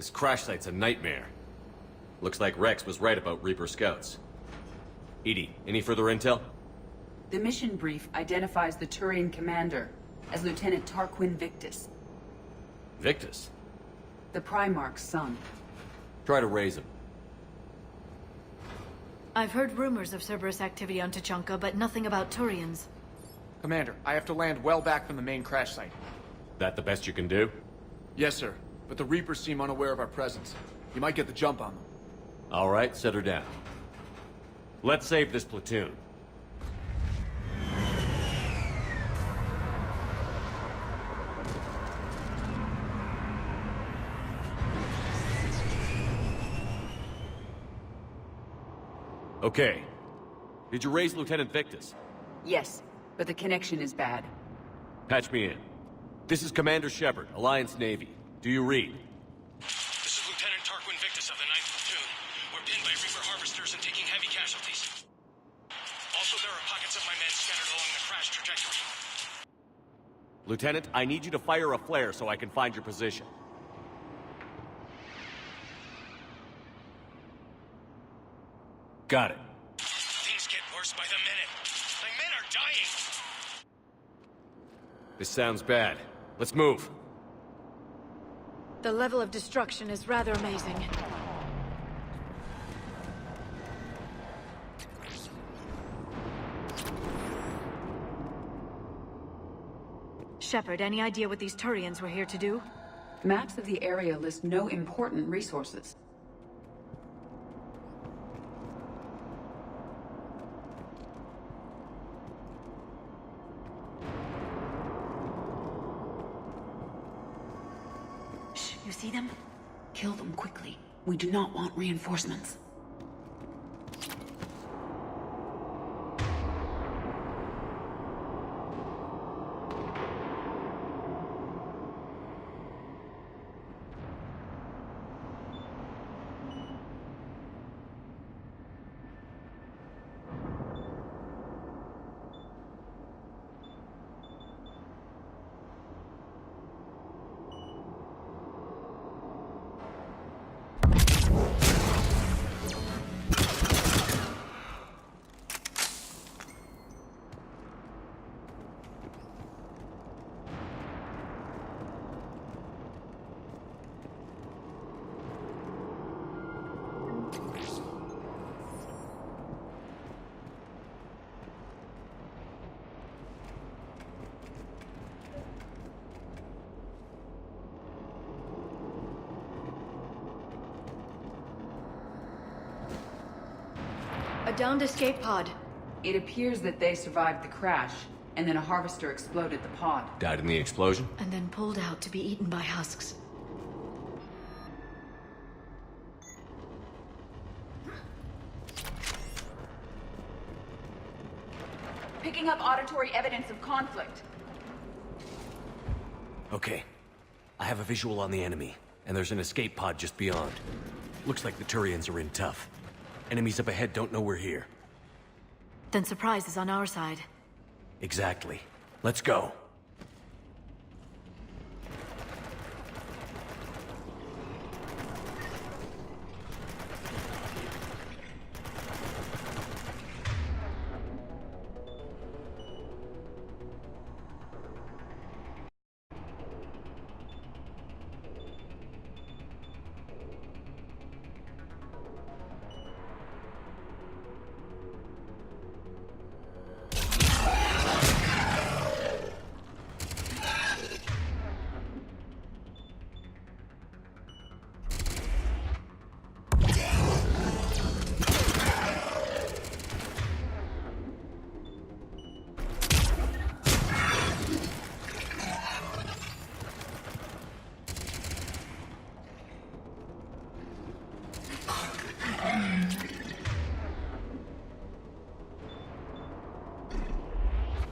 This crash site's a nightmare. Looks like Rex was right about Reaper scouts. EDI, any further intel? The mission brief identifies the Turian commander as Lieutenant Tarquin Victus, Victus? the Primarch's son. Try to raise him. I've heard rumors of Cerberus activity on Tuchanka, but nothing about Turians. Commander, I have to land well back from the main crash site. That the best you can do? Yes, sir. But the Reapers seem unaware of our presence. You might get the jump on them. All right, set her down. Let's save this platoon. Okay. Did you raise Lieutenant Victus? Yes, but the connection is bad. Patch me in. This is Commander Shepard, Alliance Navy. Do you read? This is Lieutenant Tarquin Victus of the 9th Platoon. We're pinned by Reaper harvesters and taking heavy casualties. Also, there are pockets of my men scattered along the crash trajectory. Lieutenant, I need you to fire a flare so I can find your position. Got it. Things get worse by the minute. My men are dying! This sounds bad. Let's move. The level of destruction is rather amazing. Shepard, any idea what these Turians were here to do? Maps of the area list no important resources. Shh, you see them? Kill them quickly. We do not want reinforcements. downed escape pod. It appears that they survived the crash, and then a harvester exploded the pod. Died in the explosion? And then pulled out to be eaten by husks. Picking up auditory evidence of conflict. Okay. I have a visual on the enemy, and there's an escape pod just beyond. Looks like the Turians are in tough. Enemies up ahead don't know we're here. Then surprise is on our side. Exactly. Let's go.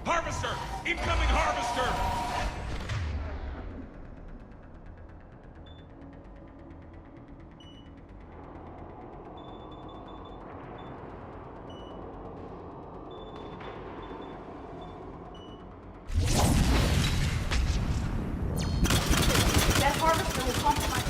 Harvester! Incoming Harvester! That harvester will compromise.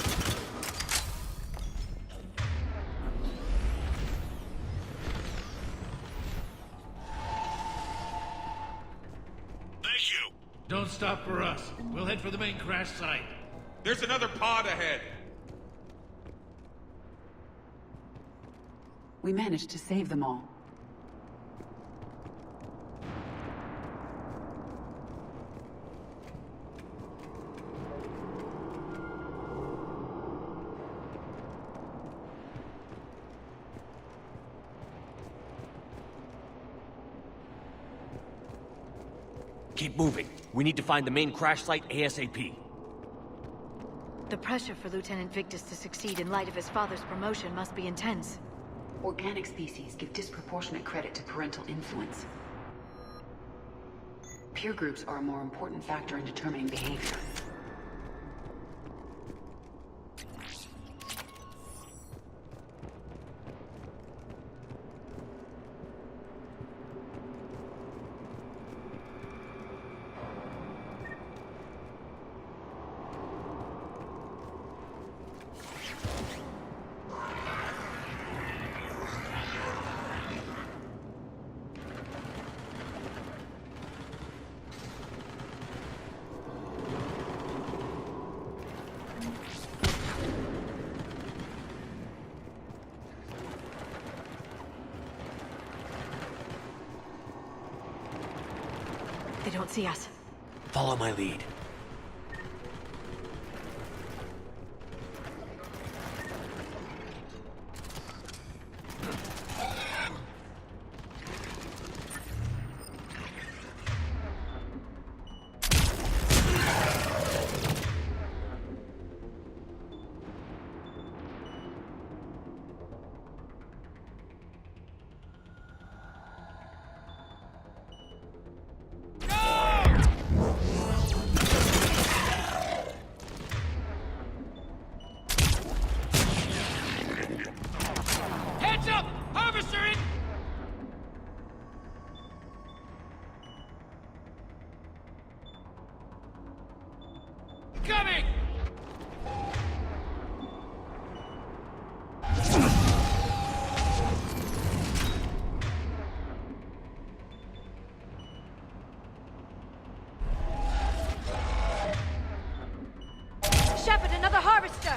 Thank you! Don't stop for us. We'll head for the main crash site. There's another pod ahead! We managed to save them all. Keep moving. We need to find the main crash site ASAP. The pressure for Lieutenant Victus to succeed in light of his father's promotion must be intense. Organic species give disproportionate credit to parental influence. Peer groups are a more important factor in determining behavior. They don't see us. Follow my lead. Heads up! Harvester in! Coming! Shepard, another harvester!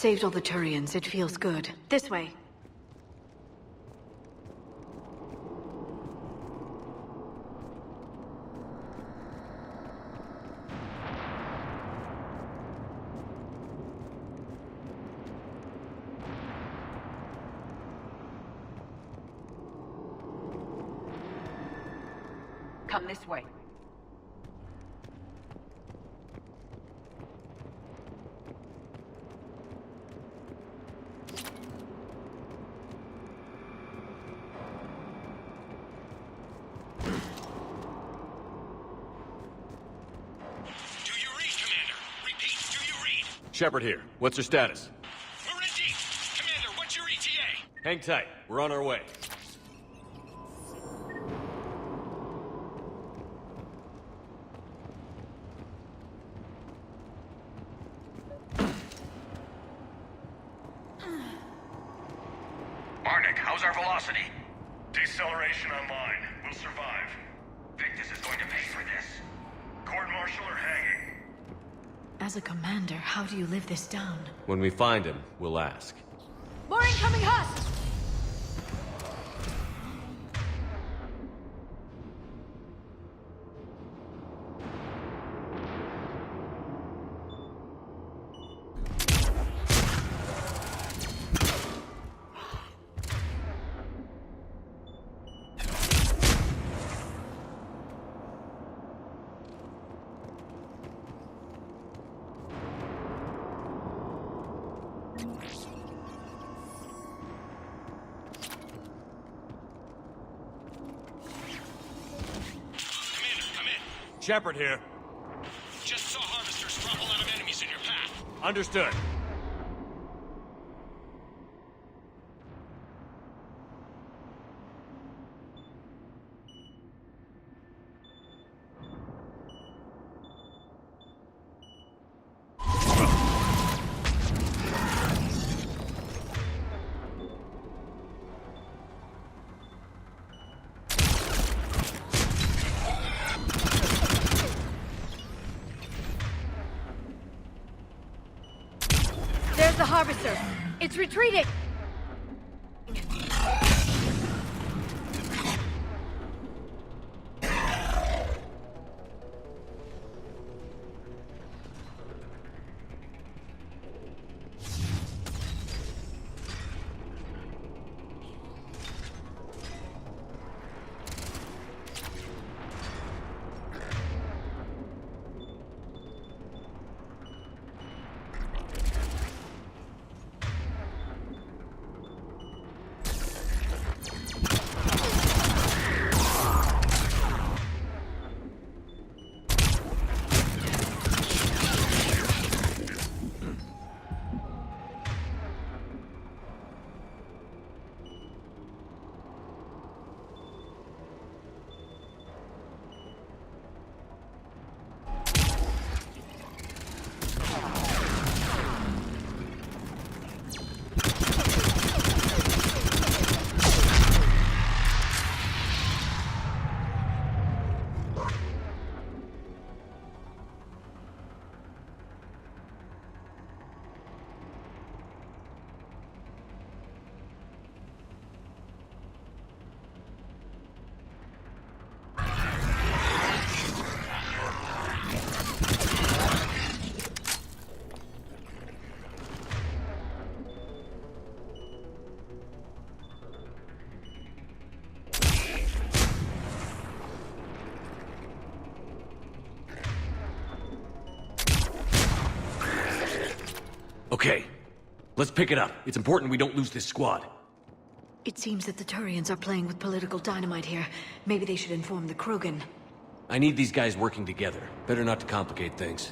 Saved all the Turians. It feels good. This way. Come this way. Do you read, Commander? Repeat, do you read? Shepard here. What's your status? We're in deep. Commander, what's your ETA? Hang tight. We're on our way. Arnik, how's our velocity? Deceleration online. We'll survive. Victus is going to pay for this. Court-martial or hanging? As a commander, how do you live this down? When we find him, we'll ask. More incoming husks! Commander, come in. Shepard here. Just saw harvesters drop a lot of enemies in your path. Understood. There's the harvester. It's retreating. Okay. Let's pick it up. It's important we don't lose this squad. It seems that the Turians are playing with political dynamite here. Maybe they should inform the Krogan. I need these guys working together. Better not to complicate things.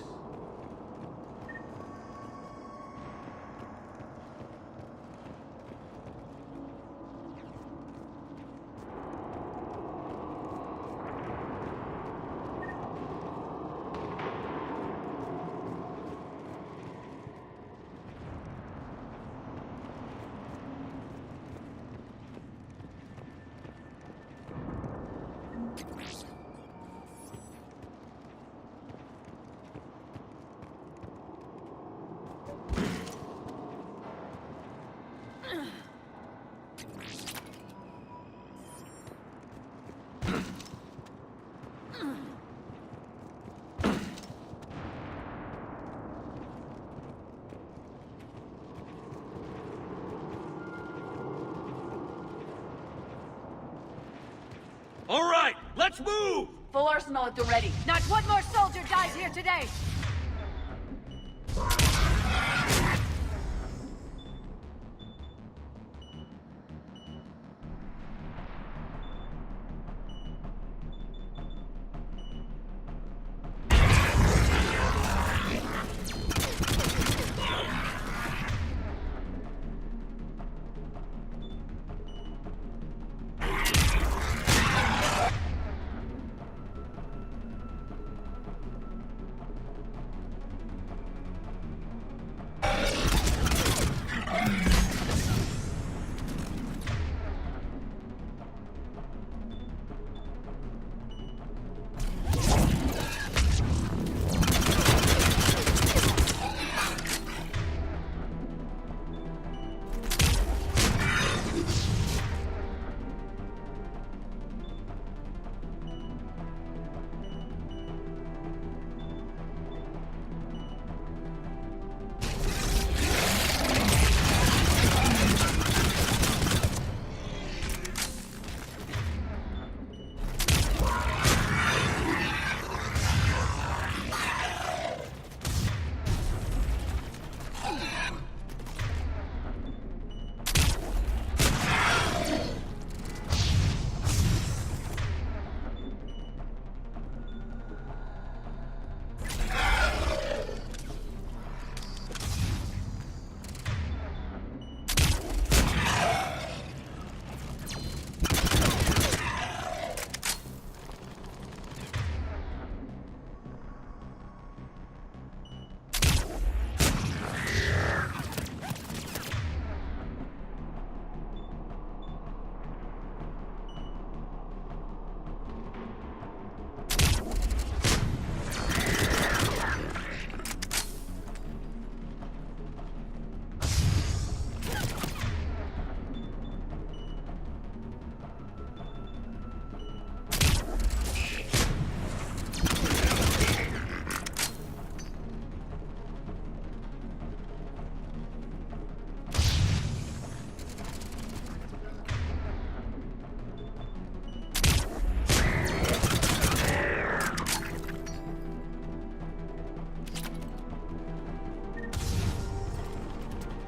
All right, let's move! Full arsenal at the ready. Not one more soldier dies here today!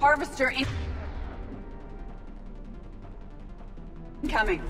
Harvester incoming.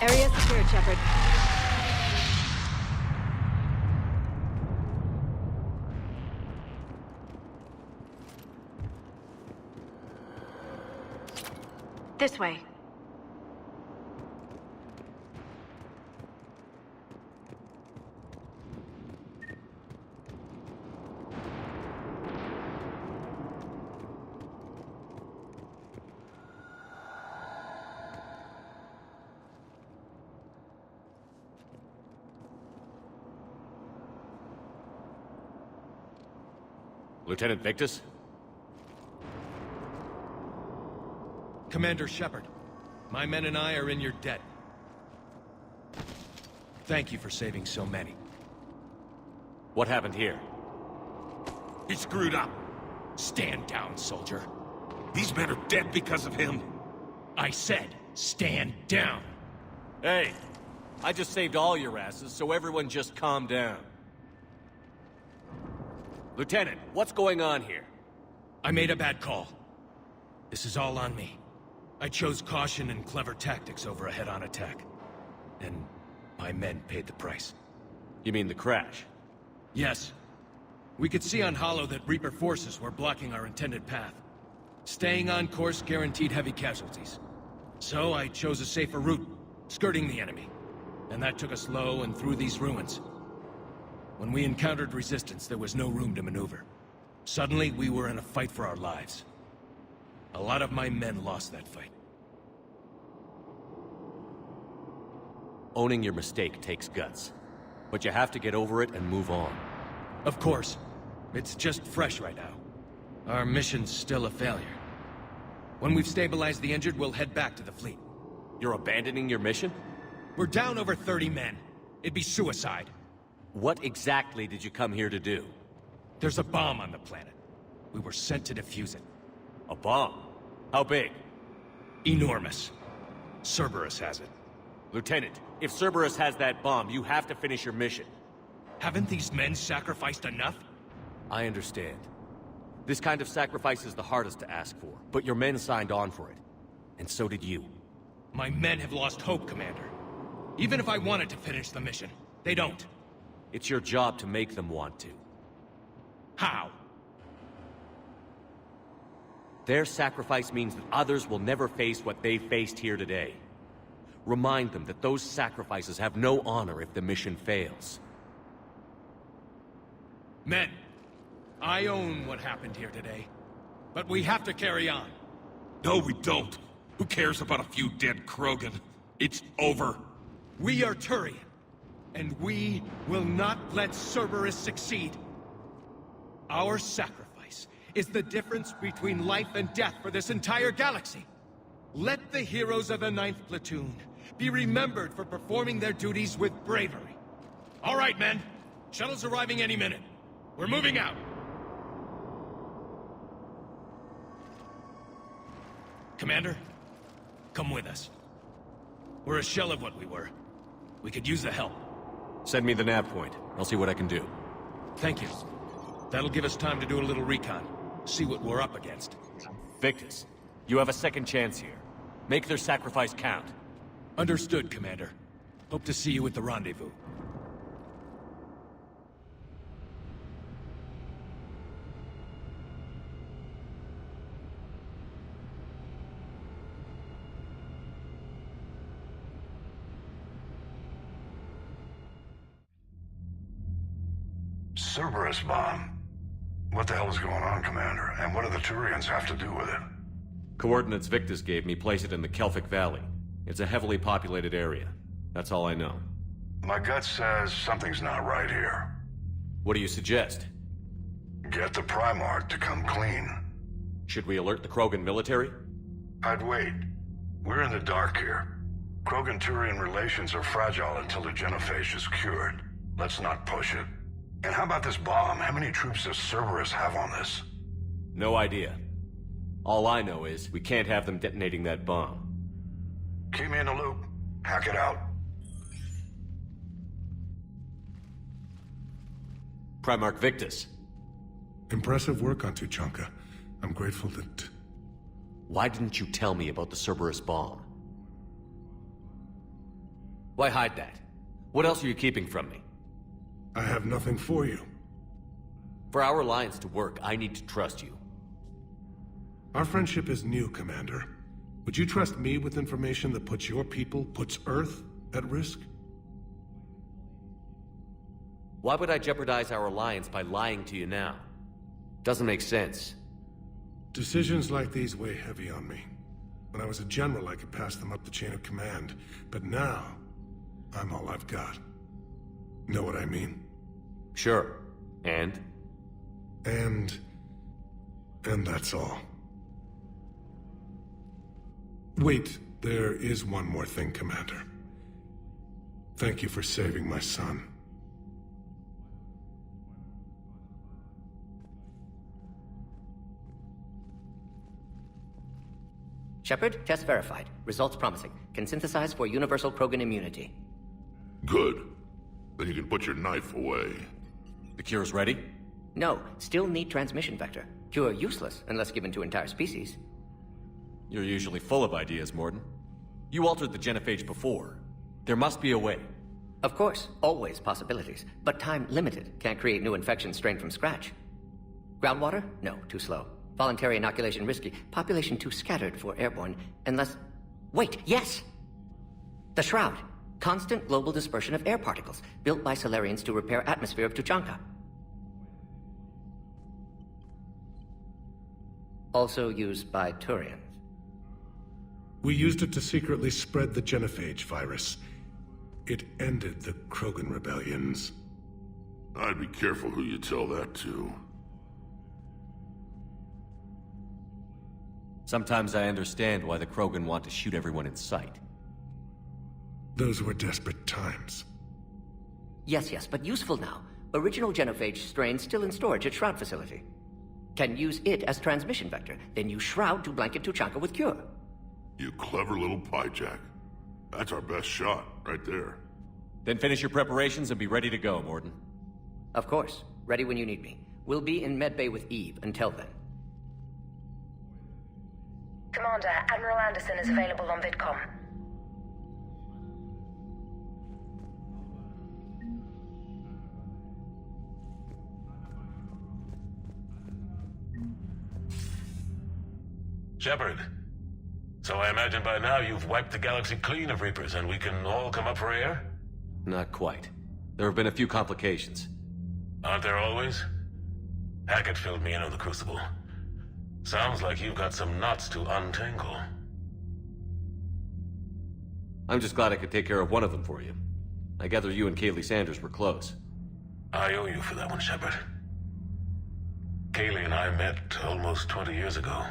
Area secured, Shepard. This way. Lieutenant Victus? Commander Shepard, my men and I are in your debt. Thank you for saving so many. What happened here? He screwed up. Stand down, soldier. These men are dead because of him. I said, stand down. Hey, I just saved all your asses, so everyone just calm down. Lieutenant, what's going on here? I made a bad call. This is all on me. I chose caution and clever tactics over a head-on attack. And my men paid the price. You mean the crash? Yes. We could see on Hollow that Reaper forces were blocking our intended path. Staying on course guaranteed heavy casualties. So I chose a safer route, skirting the enemy. And that took us low and through these ruins. When we encountered resistance, there was no room to maneuver. Suddenly, we were in a fight for our lives. A lot of my men lost that fight. Owning your mistake takes guts. But you have to get over it and move on. Of course. It's just fresh right now. Our mission's still a failure. When we've stabilized the injured, we'll head back to the fleet. You're abandoning your mission? We're down over 30 men. It'd be suicide. What exactly did you come here to do? There's a bomb on the planet. We were sent to defuse it. A bomb? How big? Enormous. Cerberus has it. Lieutenant, if Cerberus has that bomb, you have to finish your mission. Haven't these men sacrificed enough? I understand. This kind of sacrifice is the hardest to ask for, but your men signed on for it. And so did you. My men have lost hope, Commander. Even if I wanted to finish the mission, they don't. It's your job to make them want to. How? Their sacrifice means that others will never face what they faced here today. Remind them that those sacrifices have no honor if the mission fails. Men, I own what happened here today. But we have to carry on. No, we don't. Who cares about a few dead Krogan? It's over. We are Turian, and we will not let Cerberus succeed. Our sacrifice is the difference between life and death for this entire galaxy. Let the heroes of the 9th Platoon be remembered for performing their duties with bravery. All right, men. Shuttle's arriving any minute. We're moving out. Commander, come with us. We're a shell of what we were. We could use the help. Send me the nav point. I'll see what I can do. Thank you. That'll give us time to do a little recon. See what we're up against. Victus, you have a second chance here. Make their sacrifice count. Understood, Commander. Hope to see you at the rendezvous. Cerberus bomb. What the hell is going on, Commander? And what do the Turians have to do with it? Coordinates Victus gave me place it in the Kelphic Valley. It's a heavily populated area. That's all I know. My gut says something's not right here. What do you suggest? Get the Primarch to come clean. Should we alert the Krogan military? I'd wait. We're in the dark here. Krogan-Turian relations are fragile until the genophage is cured. Let's not push it. And how about this bomb? How many troops does Cerberus have on this? No idea. All I know is we can't have them detonating that bomb. Keep me in the loop. Hack it out. Primarch Victus. Impressive work on Tuchanka. I'm grateful that... Why didn't you tell me about the Cerberus bomb? Why hide that? What else are you keeping from me? I have nothing for you. For our alliance to work, I need to trust you. Our friendship is new, Commander. Would you trust me with information that puts your people, puts Earth, at risk? Why would I jeopardize our alliance by lying to you now? Doesn't make sense. Decisions like these weigh heavy on me. When I was a general, I could pass them up the chain of command. But now, I'm all I've got. Know what I mean? Sure. And? And that's all. Wait, there is one more thing, Commander. Thank you for saving my son. Shepard, test verified. Results promising. Can synthesize for universal Krogan immunity. Good. Then you can put your knife away. The cure's ready? No, still need transmission vector. Cure useless unless given to entire species. You're usually full of ideas, Mordin. You altered the genophage before. There must be a way. Of course, always possibilities, but time limited. Can't create new infection strain from scratch. Groundwater? No, too slow. Voluntary inoculation risky. Population too scattered for airborne, unless... Wait, yes! The Shroud. Constant global dispersion of air particles, built by Solarians to repair atmosphere of Tuchanka. Also used by Turians. We used it to secretly spread the genophage virus. It ended the Krogan rebellions. I'd be careful who you tell that to. Sometimes I understand why the Krogan want to shoot everyone in sight. Those were desperate times. Yes, but useful now. Original genophage strain still in storage at Shroud facility. Can use it as transmission vector, then use Shroud to blanket Tuchanka with cure. You clever little pyjak. That's our best shot, right there. Then finish your preparations and be ready to go, Mordin. Of course. Ready when you need me. We'll be in medbay with Eve until then. Commander, Admiral Anderson is available on VidCom. Shepard. So I imagine by now you've wiped the galaxy clean of Reapers and we can all come up for air? Not quite. There have been a few complications. Aren't there always? Hackett filled me in on the Crucible. Sounds like you've got some knots to untangle. I'm just glad I could take care of one of them for you. I gather you and Kaylee Sanders were close. I owe you for that one, Shepard. Kaylee and I met almost 20 years ago.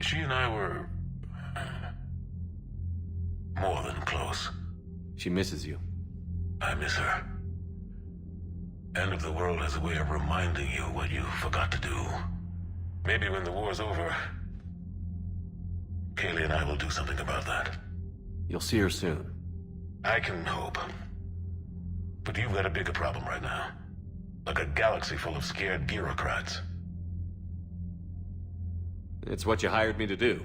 She and I were... more than close. She misses you. I miss her. End of the world has a way of reminding you what you forgot to do. Maybe when the war's over, Kaylee and I will do something about that. You'll see her soon. I can hope. But you've got a bigger problem right now. Like a galaxy full of scared bureaucrats. It's what you hired me to do.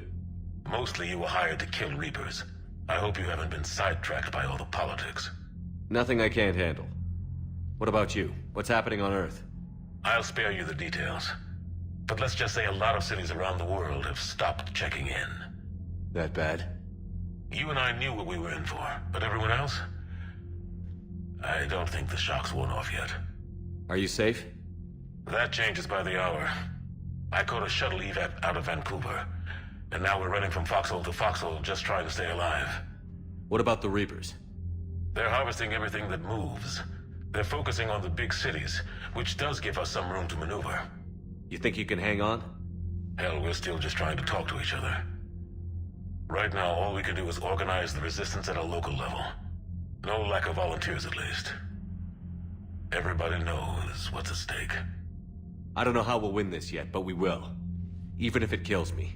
Mostly you were hired to kill Reapers. I hope you haven't been sidetracked by all the politics. Nothing I can't handle. What about you? What's happening on Earth? I'll spare you the details. But let's just say a lot of cities around the world have stopped checking in. That bad? You and I knew what we were in for, but everyone else? I don't think the shock's worn off yet. Are you safe? That changes by the hour. I caught a shuttle evac out of Vancouver, and now we're running from foxhole to foxhole just trying to stay alive. What about the Reapers? They're harvesting everything that moves. They're focusing on the big cities, which does give us some room to maneuver. You think you can hang on? Hell, we're still just trying to talk to each other. Right now, all we can do is organize the resistance at a local level. No lack of volunteers, at least. Everybody knows what's at stake. I don't know how we'll win this yet, but we will. Even if it kills me.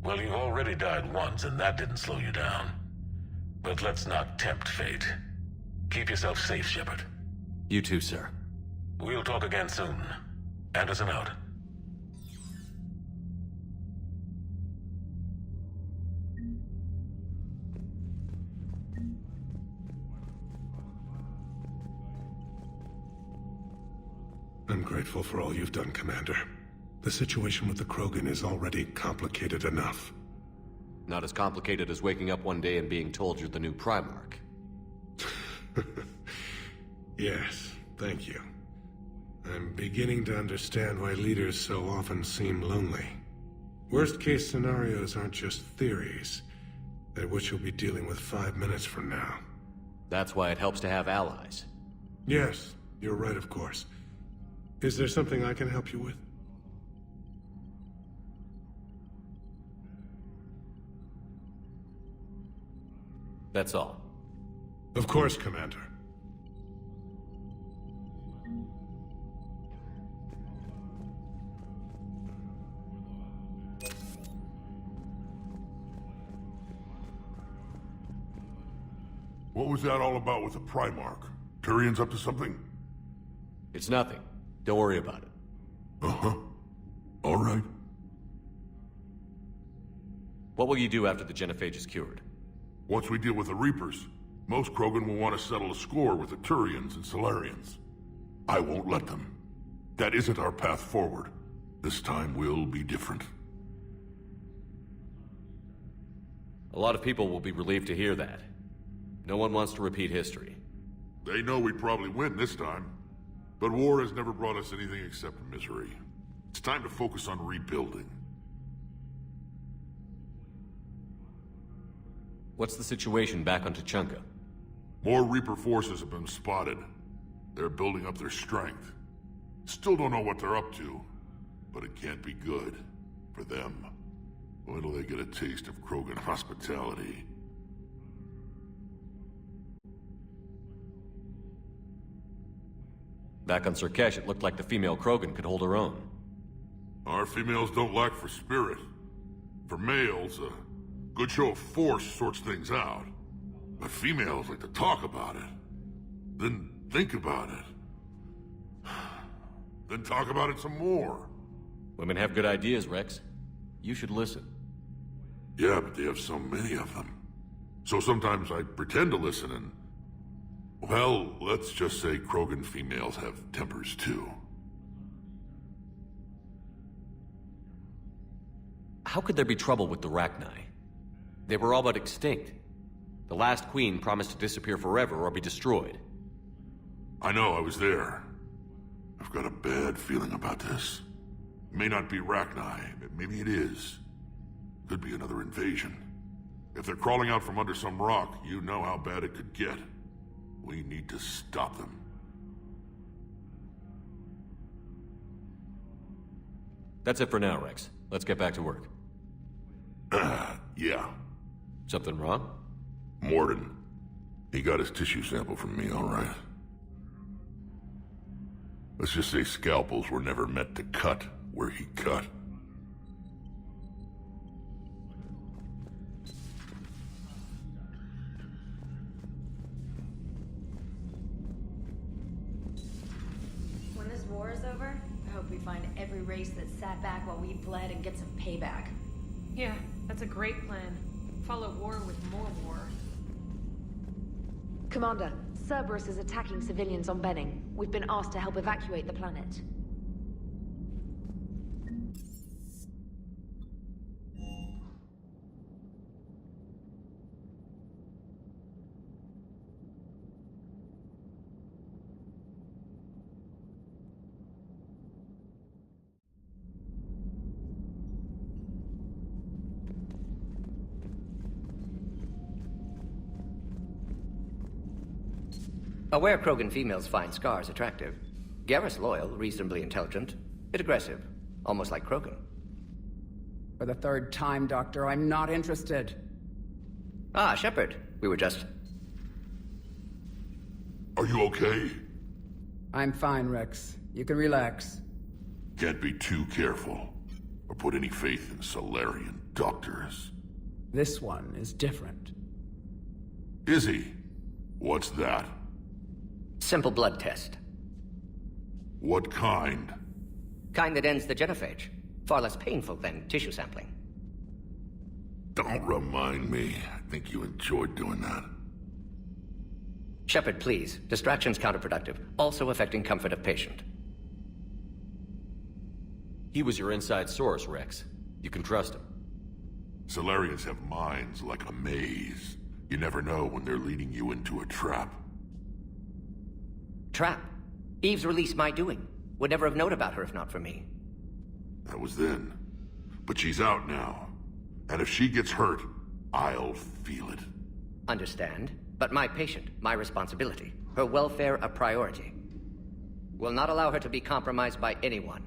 Well, you've already died once, and that didn't slow you down. But let's not tempt fate. Keep yourself safe, Shepard. You too, sir. We'll talk again soon. Anderson out. I'm grateful for all you've done, Commander. The situation with the Krogan is already complicated enough. Not as complicated as waking up one day and being told you're the new Primarch. Yes, thank you. I'm beginning to understand why leaders so often seem lonely. Worst-case scenarios aren't just theories. They're what you'll be dealing with 5 minutes from now. That's why it helps to have allies. Yes, you're right, of course. Is there something I can help you with? That's all. Of course, Commander. What was that all about with the Primarch? Turian's up to something? It's nothing. Don't worry about it. Uh-huh. All right. What What will you do after the genophage is cured? Once we deal with the Reapers, most Krogan will want to settle a score with the Turians and Solarians. I won't let them. That isn't our path forward. This time will be different. A lot of people will be relieved to hear that. No one wants to repeat history. They know we'd probably win this time. But war has never brought us anything except misery. It's time to focus on rebuilding. What's the situation back on Tuchanka? More Reaper forces have been spotted. They're building up their strength. Still don't know what they're up to, but it can't be good for them. Wait till they get a taste of Krogan hospitality. Back on Surkesh, it looked like the female Krogan could hold her own. Our females don't lack for spirit. For males, a good show of force sorts things out. But females like to talk about it. Then think about it. Then talk about it some more. Women have good ideas, Rex. You should listen. Yeah, but they have so many of them. So sometimes I pretend to listen and... Well, let's just say Krogan females have tempers too. How could there be trouble with the Rachni? They were all but extinct. The last queen promised to disappear forever or be destroyed. I know, I was there. I've got a bad feeling about this. It may not be Rachni, but maybe it is. Could be another invasion. If they're crawling out from under some rock, you know how bad it could get. We need to stop them. That's it for now, Rex. Let's get back to work. Yeah. Something wrong? Mordin. He got his tissue sample from me, all right. Let's just say scalpels were never meant to cut where he cut. When this war is over, I hope we find every race that sat back while we bled and get some payback. Yeah, that's a great plan. Follow war with more war. Commander, Cerberus is attacking civilians on Benning. We've been asked to help evacuate the planet. Aware Krogan females find Scars attractive. Garrus loyal, reasonably intelligent, bit aggressive, almost like Krogan. For the third time, Doctor, I'm not interested. Ah, Shepard. We were just... Are you okay? I'm fine, Rex. You can relax. Can't be too careful, or put any faith in Solarian doctors. This one is different. Is he? What's that? Simple blood test. What kind? Kind that ends the genophage. Far less painful than tissue sampling. Don't remind me. I think you enjoyed doing that. Shepard, please. Distraction's counterproductive, also affecting comfort of patient. He was your inside source, Rex. You can trust him. Solarians have minds like a maze. You never know when they're leading you into a trap. Trap? Eve's release my doing. Would never have known about her if not for me. That was then. But she's out now. And if she gets hurt, I'll feel it. Understand. But my patient, my responsibility. Her welfare a priority. Will not allow her to be compromised by anyone.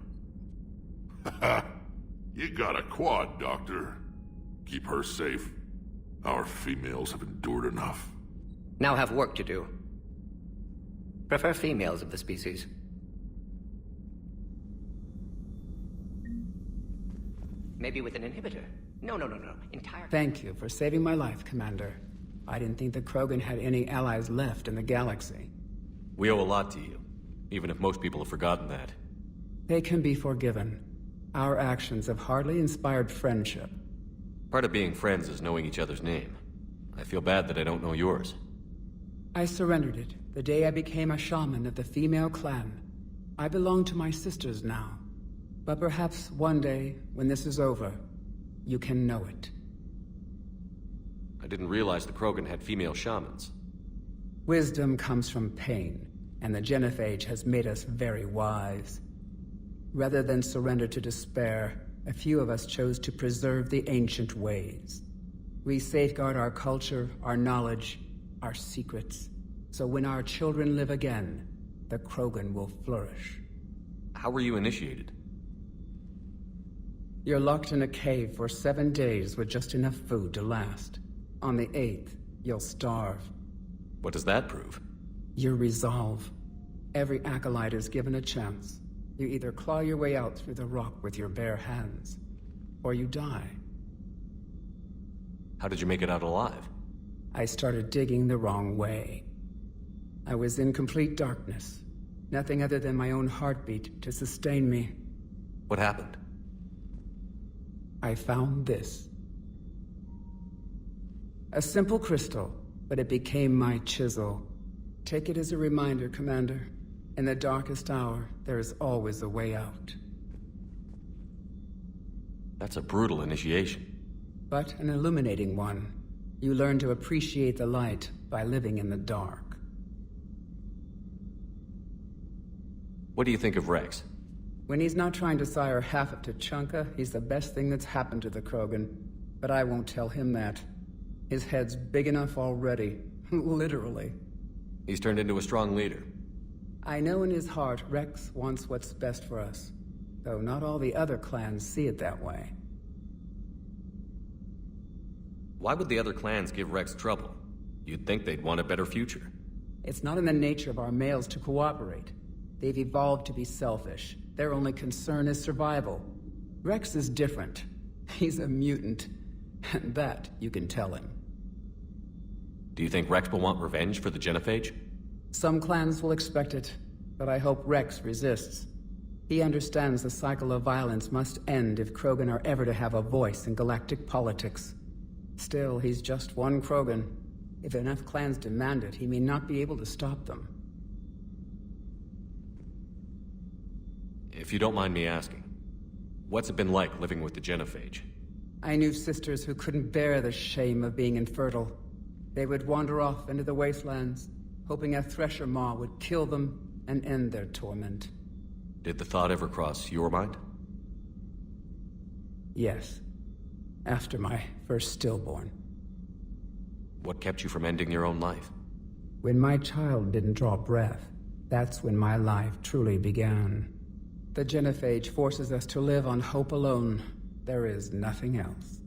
You got a quad, Doctor. Keep her safe. Our females have endured enough. Now have work to do. Prefer females of the species. Maybe with an inhibitor. No. Entire... Thank you for saving my life, Commander. I didn't think the Krogan had any allies left in the galaxy. We owe a lot to you, even if most people have forgotten that. They can be forgiven. Our actions have hardly inspired friendship. Part of being friends is knowing each other's name. I feel bad that I don't know yours. I surrendered it the day I became a shaman of the female clan. I belong to my sisters now. But perhaps one day, when this is over, you can know it. I didn't realize the Krogan had female shamans. Wisdom comes from pain, and the Genophage has made us very wise. Rather than surrender to despair, a few of us chose to preserve the ancient ways. We safeguard our culture, our knowledge, our secrets. So when our children live again, the Krogan will flourish. How were you initiated? You're locked in a cave for 7 days with just enough food to last. On the 8th, you'll starve. What does that prove? Your resolve. Every acolyte is given a chance. You either claw your way out through the rock with your bare hands, or you die. How did you make it out alive? I started digging the wrong way. I was in complete darkness. Nothing other than my own heartbeat to sustain me. What happened? I found this. A simple crystal, but it became my chisel. Take it as a reminder, Commander. In the darkest hour, there is always a way out. That's a brutal initiation. But an illuminating one. You learn to appreciate the light by living in the dark. What do you think of Rex? When he's not trying to sire half of Tuchanka, he's the best thing that's happened to the Krogan. But I won't tell him that. His head's big enough already. Literally. He's turned into a strong leader. I know in his heart Rex wants what's best for us. Though not all the other clans see it that way. Why would the other clans give Rex trouble? You'd think they'd want a better future. It's not in the nature of our males to cooperate. They've evolved to be selfish. Their only concern is survival. Rex is different. He's a mutant. And that you can tell him. Do you think Rex will want revenge for the Genophage? Some clans will expect it, but I hope Rex resists. He understands the cycle of violence must end if Krogan are ever to have a voice in galactic politics. Still, he's just one Krogan. If enough clans demand it, he may not be able to stop them. If you don't mind me asking, what's it been like living with the Genophage? I knew sisters who couldn't bear the shame of being infertile. They would wander off into the wastelands, hoping a Thresher Maw would kill them and end their torment. Did the thought ever cross your mind? Yes. After my first stillborn. What kept you from ending your own life? When my child didn't draw breath, that's when my life truly began. The Genophage forces us to live on hope alone. There is nothing else.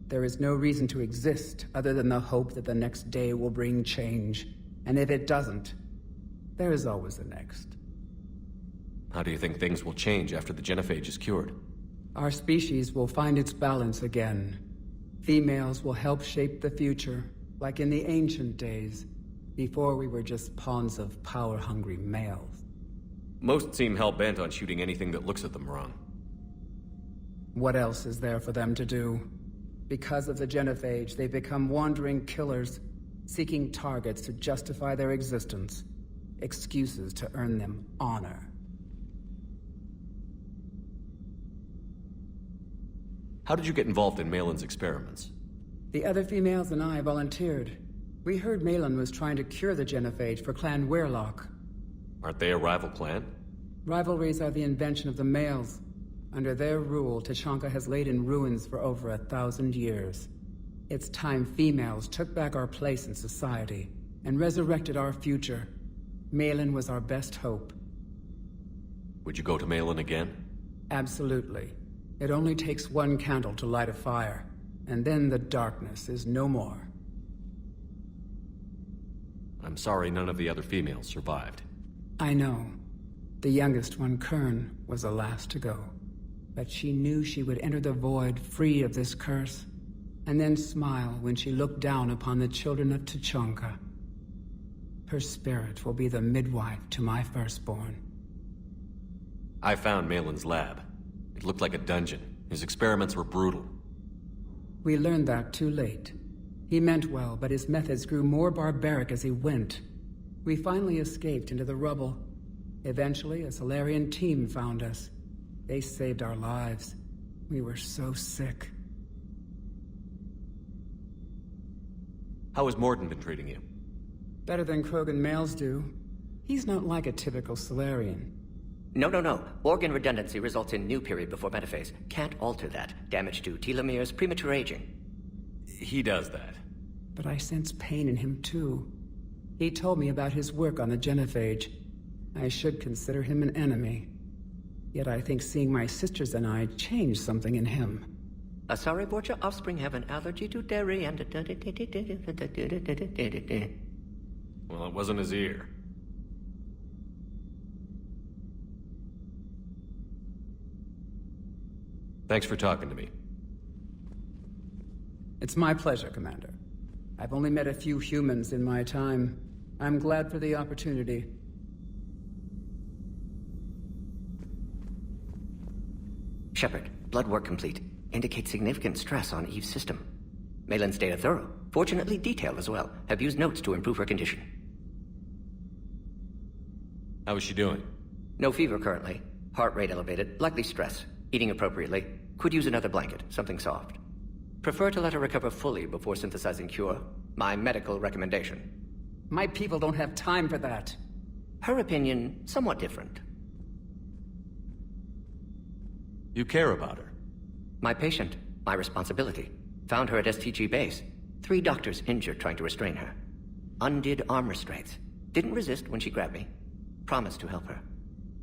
There is no reason to exist other than the hope that the next day will bring change. And if it doesn't, there is always the next. How do you think things will change after the Genophage is cured? Our species will find its balance again. Females will help shape the future, like in the ancient days, before we were just pawns of power-hungry males. Most seem hell-bent on shooting anything that looks at them wrong. What else is there for them to do? Because of the Genophage, they become wandering killers, seeking targets to justify their existence, excuses to earn them honor. How did you get involved in Malin's experiments? The other females and I volunteered. We heard Malin was trying to cure the Genophage for Clan Weirlock. Aren't they a rival clan? Rivalries are the invention of the males. Under their rule, Tuchanka has laid in ruins for over 1,000 years. It's time females took back our place in society and resurrected our future. Malin was our best hope. Would you go to Malin again? Absolutely. It only takes one candle to light a fire, and then the darkness is no more. I'm sorry none of the other females survived. I know. The youngest one, Kern, was the last to go. But she knew she would enter the void free of this curse, and then smile when she looked down upon the children of Tuchanka. Her spirit will be the midwife to my firstborn. I found Malin's lab. It looked like a dungeon. His experiments were brutal. We learned that too late. He meant well, but his methods grew more barbaric as he went. We finally escaped into the rubble. Eventually, a Solarian team found us. They saved our lives. We were so sick. How has Mordin been treating you? Better than Krogan males do. He's not like a typical Solarian. No. Organ redundancy results in new period before metaphase. Can't alter that. Damage to telomeres, premature aging. He does that. But I sense pain in him too. He told me about his work on the genophage. I should consider him an enemy. Yet I think seeing my sisters and I changed something in him. Asari Borgia offspring have an allergy to dairy and... Well, it wasn't his ear. Thanks for talking to me. It's my pleasure, Commander. I've only met a few humans in my time. I'm glad for the opportunity. Shepard, blood work complete. Indicates significant stress on Eve's system. Malin's data thorough. Fortunately detailed as well. Have used notes to improve her condition. How is she doing? No fever currently. Heart rate elevated. Likely stress. Eating appropriately. Could use another blanket. Something soft. Prefer to let her recover fully before synthesizing cure. My medical recommendation. My people don't have time for that. Her opinion, somewhat different. You care about her? My patient. My responsibility. Found her at STG base. 3 doctors injured trying to restrain her. Undid arm restraints. Didn't resist when she grabbed me. Promised to help her.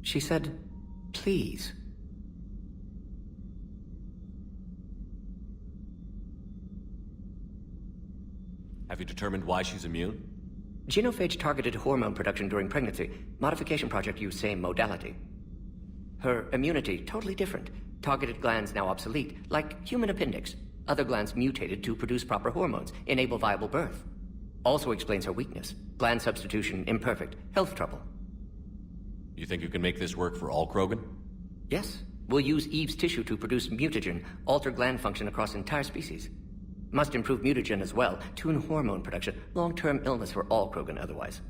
She said, please. Have you determined why she's immune? Genophage targeted hormone production during pregnancy. Modification project used same modality. Her immunity, totally different. Targeted glands now obsolete, like human appendix. Other glands mutated to produce proper hormones, enable viable birth. Also explains her weakness. Gland substitution imperfect. Health trouble. You think you can make this work for all Krogan? Yes. We'll use Eve's tissue to produce mutagen, alter gland function across entire species. Must improve mutagen as well, tune hormone production. Long-term illness for all Krogan otherwise.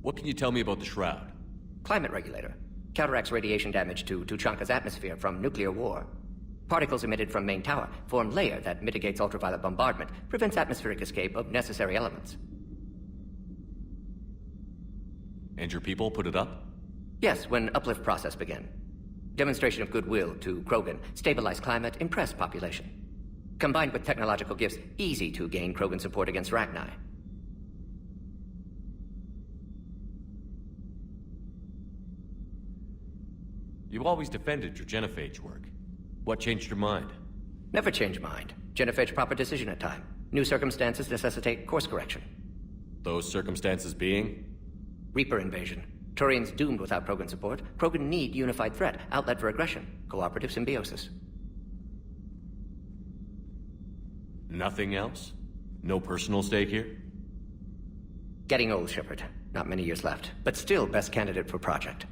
What can you tell me about the Shroud? Climate regulator. Counteracts radiation damage to Tuchanka's atmosphere from nuclear war. Particles emitted from main tower form layer that mitigates ultraviolet bombardment, prevents atmospheric escape of necessary elements. And your people put it up? Yes, when uplift process began. Demonstration of goodwill to Krogan, stabilize climate, impress population. Combined with technological gifts, easy to gain Krogan support against Rachni. You always defended your genophage work. What changed your mind? Never change mind. Genophage proper decision at time. New circumstances necessitate course correction. Those circumstances being? Reaper invasion. Turians doomed without Krogan support. Krogan need unified threat, outlet for aggression, cooperative symbiosis. Nothing else? No personal stake here? Getting old, Shepard. Not many years left, but still best candidate for project.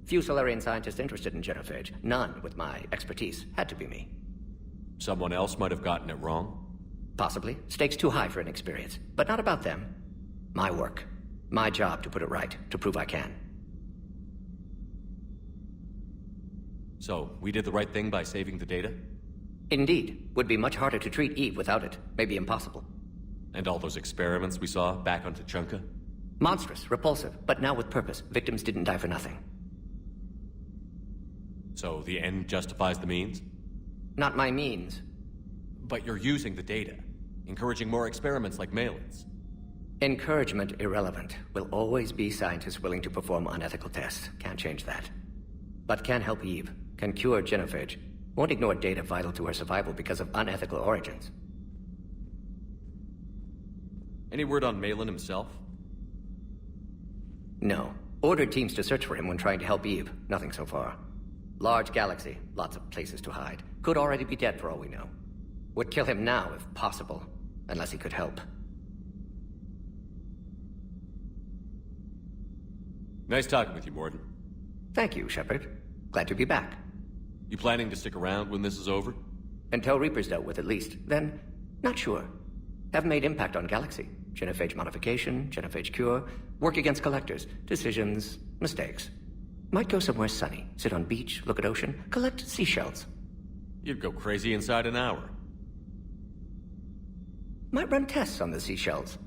Few Solarian scientists interested in genophage. None with my expertise. Had to be me. Someone else might have gotten it wrong? Possibly. Stakes too high for inexperience. But not about them. My work. My job to put it right, to prove I can. So, we did the right thing by saving the data? Indeed. Would be much harder to treat Eve without it. Maybe impossible. And all those experiments we saw back on Tuchanka? Monstrous, repulsive, but now with purpose. Victims didn't die for nothing. So the end justifies the means? Not my means. But you're using the data, encouraging more experiments like Malin's. Encouragement irrelevant. Will always be scientists willing to perform unethical tests. Can't change that. But can help Eve. Can cure genophage. Won't ignore data vital to her survival because of unethical origins. Any word on Malin himself? No. Ordered teams to search for him when trying to help Eve. Nothing so far. Large galaxy. Lots of places to hide. Could already be dead for all we know. Would kill him now if possible. Unless he could help. Nice talking with you, Mordin. Thank you, Shepard. Glad to be back. You planning to stick around when this is over? Until Reaper's dealt with, at least. Then, not sure. Haven't made impact on Galaxy. Genophage modification, genophage cure, work against collectors, decisions, mistakes. Might go somewhere sunny, sit on beach, look at ocean, collect seashells. You'd go crazy inside an hour. Might run tests on the seashells.